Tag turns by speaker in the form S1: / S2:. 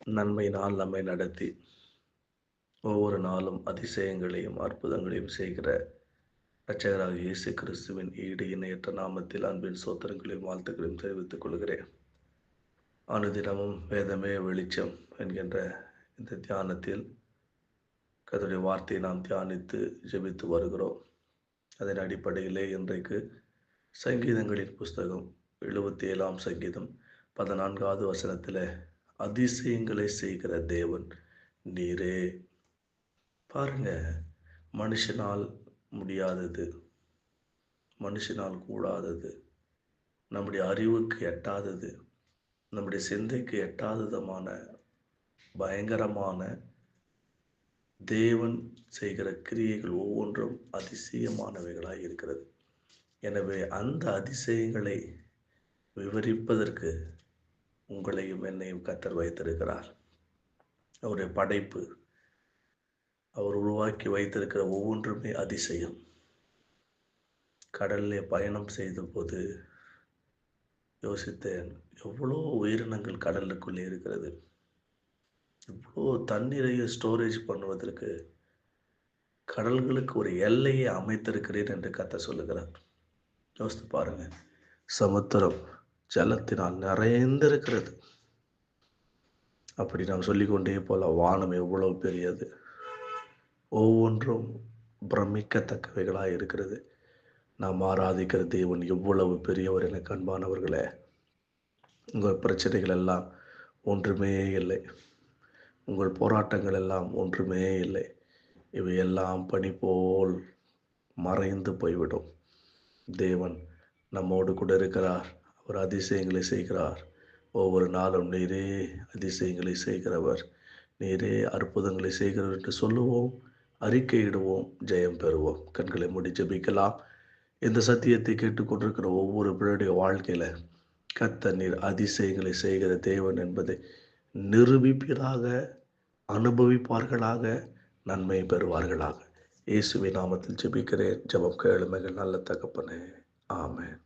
S1: நன்மையினால் நம்மை நடத்தி ஒவ்வொரு நாளும் அதிசயங்களையும் அற்புதங்களையும் செய்கிற இரட்சகராகிய இயேசு கிறிஸ்துவின் ஈடு இணையற்ற நாமத்தில் அன்பின் சோத்திரங்களையும் வாழ்த்துக்களையும் தெரிவித்துக் கொள்கிறேன். அனுதினமும் வேதமே வெளிச்சம் என்கின்ற இந்த தியானத்தில் கர்த்தருடைய வார்த்தையை நாம் தியானித்து ஜெபித்து வருகிறோம். அதன் அடிப்படையிலே இன்றைக்கு சங்கீதங்களின் புஸ்தகம் 77ஆம் சங்கீதம் 14வது வசனத்தில் அதிசயங்களை செய்கிற தேவன் நீரே. பாருங்க, மனுஷனால் முடியாதது, மனுஷனால் கூடாதது, நம்முடைய அறிவுக்கு எட்டாதது, நம்முடைய சிந்தைக்கு எட்டாததுமான பயங்கரமான தேவன் செய்கிற கிரியைகள் ஒவ்வொன்றும் அதிசயமானவைகளாய் இருக்கிறது. எனவே அந்த அதிசயங்களை விவரிப்பதற்கு உங்களையும் என்னையும் கர்த்தர் வைத்திருக்கிறார். அவருடைய படைப்பு, அவர் உருவாக்கி வைத்திருக்கிற ஒவ்வொன்றுமே அதிசயம். கடல்லே பயணம் செய்த போது யோசித்தேன், எவ்வளோ உயிரினங்கள் கடலுக்குள்ளே இருக்கிறது. இவ்வளோ தண்ணீரையும் ஸ்டோரேஜ் பண்ணுவதற்கு கடல்களுக்கு ஒரு எல்லையை அமைத்திருக்கிறேன் என்று கர்த்தர் சொல்லுகிறார். யோசித்து பாருங்க, சமுத்திரம் ஜலத்தினால் நிறைந்திருக்கிறது. அப்படி நாம் சொல்லிக்கொண்டே போல வானம் எவ்வளவு பெரியது, ஒவ்வொன்றும் பிரமிக்கத்தக்கவைகளாக இருக்கிறது. நாம் ஆராதிக்கிற தேவன் எவ்வளவு பெரியவர் என அன்பானவர்களே. உங்கள் பிரச்சனைகள் எல்லாம் ஒன்றுமே இல்லை, உங்கள் போராட்டங்கள் எல்லாம் ஒன்றுமே இல்லை. இவையெல்லாம் பனி போல் மறைந்து போய்விடும். தேவன் நம்மோடு கூட இருக்கிறார். அவர் அதிசயங்களை செய்கிறார். ஒவ்வொரு நாளும் நீரே அதிசயங்களை செய்கிறவர், நீரே அற்புதங்களை செய்கிறவர் என்று சொல்லுவோம், அறிக்கையிடுவோம், ஜெயம் பெறுவோம். கண்களை மூடி ஜெபிக்கலாம். இந்த சத்தியத்தை கேட்டுக்கொண்டிருக்கிற ஒவ்வொரு பிள்ளையுடைய வாழ்க்கையில கர்த்தர் நீர் அதிசயங்களை செய்கிற தேவன் என்பதை நிரூபிப்பதாக, அனுபவிப்பார்களாக, நன்மை பெறுவார்களாக. இயேசுவின் நாமத்தில் ஜெபிக்கிறேன். ஜெபம் கேளுங்கள் நல்ல தகப்பனே. ஆமென்.